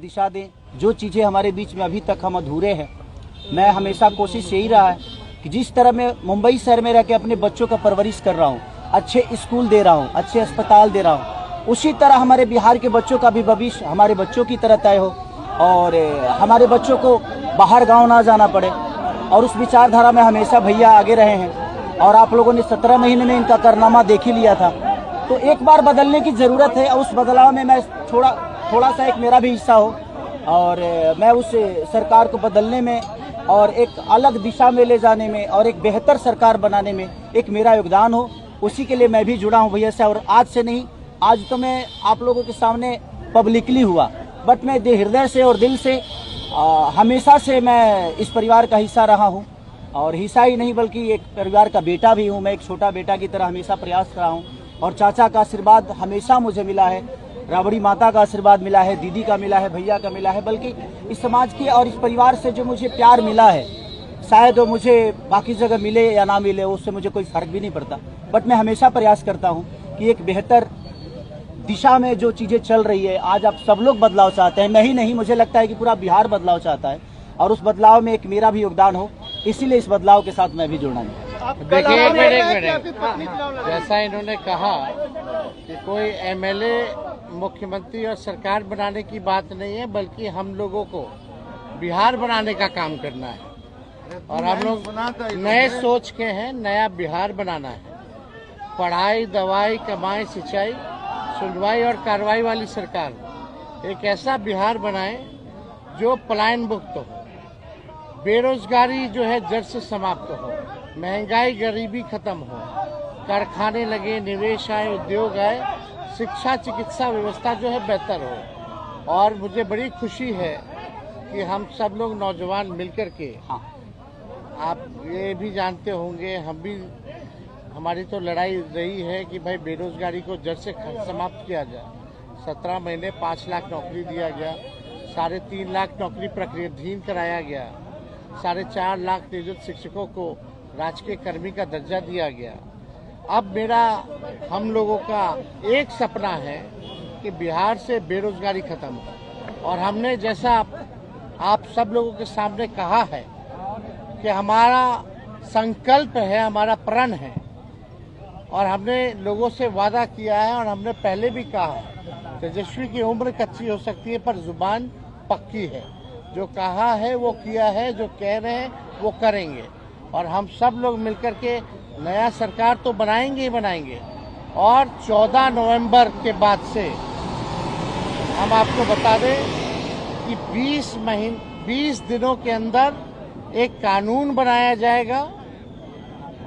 दिशा दें। जो चीज़ें हमारे बीच में अभी तक हम अधूरे हैं, मैं हमेशा कोशिश यही रहा है कि जिस तरह मैं मुंबई शहर में रह के अपने बच्चों का परवरिश कर रहा हूँ, अच्छे स्कूल दे रहा हूँ, अच्छे अस्पताल दे रहा हूँ, उसी तरह हमारे बिहार के बच्चों का भी भविष्य हमारे बच्चों की तरह तय हो और हमारे बच्चों को बाहर गाँव ना जाना पड़े। और उस विचारधारा में हमेशा भैया आगे रहे हैं और आप लोगों ने 17 महीने में इनका कारनामा देख ही लिया था। तो एक बार बदलने की ज़रूरत है और उस बदलाव में मैं थोड़ा सा एक मेरा भी हिस्सा हो और मैं उस सरकार को बदलने में और एक अलग दिशा में ले जाने में और एक बेहतर सरकार बनाने में एक मेरा योगदान हो, उसी के लिए मैं भी जुड़ा हूं भैया से। और आज से नहीं, आज तो मैं आप लोगों के सामने पब्लिकली हुआ, बट मैं हृदय से और दिल से हमेशा से मैं इस परिवार का हिस्सा रहा हूं और हिस्सा ही नहीं बल्कि एक परिवार का बेटा भी हूं। मैं एक छोटा बेटा की तरह हमेशा प्रयास कर रहा हूं और चाचा का आशीर्वाद हमेशा मुझे मिला है, राबड़ी माता का आशीर्वाद मिला है, दीदी का मिला है, भैया का मिला है, बल्कि इस समाज के और इस परिवार से जो मुझे प्यार मिला है, शायद वो मुझे बाकी जगह मिले या ना मिले, उससे मुझे कोई फर्क भी नहीं पड़ता। बट मैं हमेशा प्रयास करता हूँ कि एक बेहतर दिशा में जो चीज़ें चल रही है, आज आप सब लोग बदलाव चाहते हैं, मैं ही नहीं, मुझे लगता है कि पूरा बिहार बदलाव चाहता है और उस बदलाव में एक मेरा भी योगदान हो, इसीलिए इस बदलाव के साथ मैं भी जुड़ना नहीं। देखिए, एक मिनट, जैसा इन्होंने कहा कि कोई एमएलए मुख्यमंत्री और सरकार बनाने की बात नहीं है, बल्कि हम लोगों को बिहार बनाने का काम करना है और हम लोग नए सोच के हैं, नया बिहार बनाना है। पढ़ाई, दवाई, कमाई, सिंचाई, सुनवाई और कार्रवाई वाली सरकार, एक ऐसा बिहार बनाए जो पलायन मुक्त हो, बेरोजगारी जो है जड़ से समाप्त हो, महंगाई गरीबी खत्म हो, कारखाने लगे, निवेश आए, उद्योग आए, शिक्षा चिकित्सा व्यवस्था जो है बेहतर हो। और मुझे बड़ी खुशी है कि हम सब लोग नौजवान मिलकर के, आप ये भी जानते होंगे, हम भी, हमारी तो लड़ाई रही है कि भाई बेरोजगारी को जड़ से समाप्त किया जाए। 17 महीने 5 लाख नौकरी दिया गया, 3.5 लाख नौकरी प्रक्रियाधीन कराया गया, 4.5 लाख नियोजित शिक्षकों को राजकीय कर्मी का दर्जा दिया गया। अब मेरा, हम लोगों का एक सपना है कि बिहार से बेरोजगारी खत्म हो और हमने, जैसा आप सब लोगों के सामने कहा है कि हमारा संकल्प है, हमारा प्रण है और हमने लोगों से वादा किया है और हमने पहले भी कहा है, तेजस्वी की उम्र कच्ची हो सकती है पर जुबान पक्की है। जो कहा है वो किया है, जो कह रहे हैं वो करेंगे और हम सब लोग मिलकर के नया सरकार तो बनाएंगे ही बनाएंगे। और 14 नवंबर के बाद से हम आपको बता दें कि 20 दिनों के अंदर एक कानून बनाया जाएगा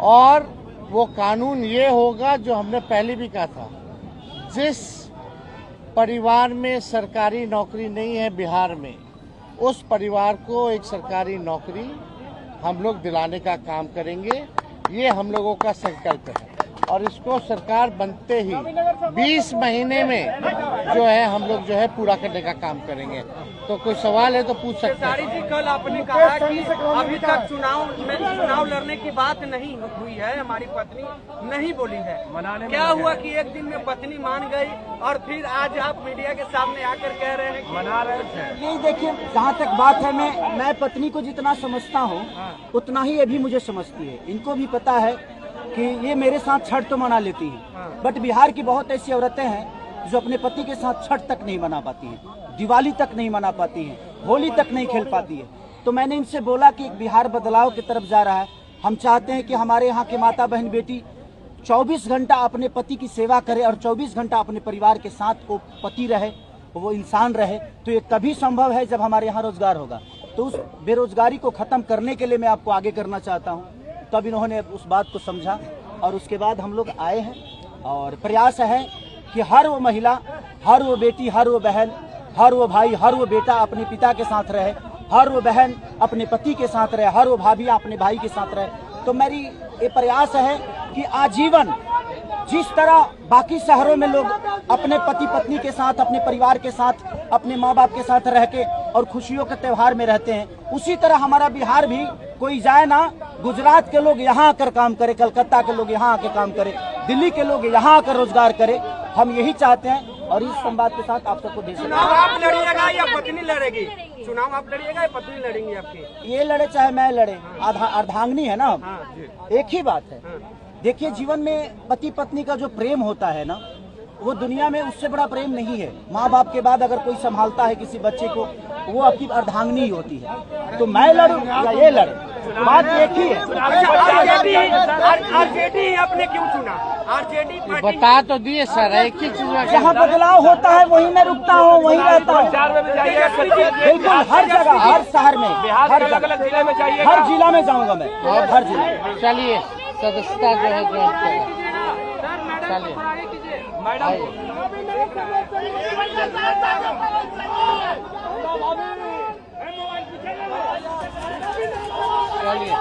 और वो कानून ये होगा जो हमने पहले भी कहा था, जिस परिवार में सरकारी नौकरी नहीं है बिहार में, उस परिवार को एक सरकारी नौकरी हम लोग दिलाने का काम करेंगे। ये हम लोगों का संकल्प है और इसको सरकार बनते ही 20 महीने में जो है हम लोग जो है पूरा करने का काम करेंगे। तो कोई सवाल है तो पूछ सकते हैं। जी, कल आपने कहा कि अभी तक चुनाव लड़ने की बात नहीं हुई है, हमारी पत्नी नहीं बोली है, क्या हुआ कि एक दिन में पत्नी मान गई और फिर आज आप मीडिया के सामने आकर कह रहे हैं कि मना रहे थे? नहीं, देखिए, जहाँ तक बात है, मैं पत्नी को जितना समझता हूँ उतना ही ये भी मुझे समझती है। इनको भी पता है कि ये मेरे साथ छठ तो मना लेती है, बट बिहार की बहुत ऐसी औरतें हैं जो अपने पति के साथ छठ तक नहीं मना पाती हैं, दिवाली तक नहीं मना पाती हैं, होली तक नहीं खेल पाती है। तो मैंने इनसे बोला कि बिहार बदलाव की तरफ जा रहा है, हम चाहते हैं कि हमारे यहाँ के माता बहन बेटी 24 घंटा अपने पति की सेवा करे और 24 घंटा अपने परिवार के साथ वो पति रहे, वो इंसान रहे। तो ये तभी संभव है जब हमारे यहाँ रोजगार होगा। तो उस बेरोजगारी को खत्म करने के लिए मैं आपको आगे करना चाहता हूँ। तब इन्होंने उस बात को समझा और उसके बाद हम लोग आए हैं और प्रयास है कि हर वो महिला, हर वो बेटी, हर वो बहन, हर वो भाई, हर वो बेटा अपने पिता के साथ रहे, हर वो बहन अपने पति के साथ रहे, हर वो भाभी अपने भाई के साथ रहे। तो मेरी ये प्रयास है कि आजीवन जिस तरह बाकी शहरों में लोग अपने पति पत्नी के साथ, अपने परिवार के साथ, अपने माँ बाप के साथ रह के और खुशियों के त्योहार में रहते हैं, उसी तरह हमारा बिहार भी, कोई जाए ना, गुजरात के लोग यहाँ आकर काम करे, कलकत्ता के लोग यहाँ आकर काम करे, दिल्ली के लोग यहाँ आकर रोजगार करे। हम यही चाहते हैं और इस संवाद के साथ आप सबको दे सकते चुनाव आप लड़िएगा या पत्नी लड़ेगी? चुनाव आप लड़िएगा या पत्नी लड़ेंगी आपकी? ये लड़े चाहे मैं लड़े, अर्धांगिनी है ना हम। हाँ जी। एक ही बात है। देखिए, जीवन में पति पत्नी का जो प्रेम होता है ना, वो दुनिया में उससे बड़ा प्रेम नहीं है। माँ बाप के बाद अगर कोई संभालता है किसी बच्चे को, वो आपकी अर्धांगिनी ही होती है। तो मैं लड़ूं या ये लड़े, बात एक ही है। आरजेडी आपने क्यों चुना? आरजेडी बता तो दिए सर, एक ही चुना। जहाँ बदलाव होता है वहीं मैं रुकता हूँ, वहीं रहता हूँ। बिल्कुल, हर जगह, हर शहर में, हर जिले में जाइए, हर जिला में जाऊँगा मैं, हर जिला में। चलिए, सदस्यता जो है ज्वाइन करें। चलिए मैडम, चलिए।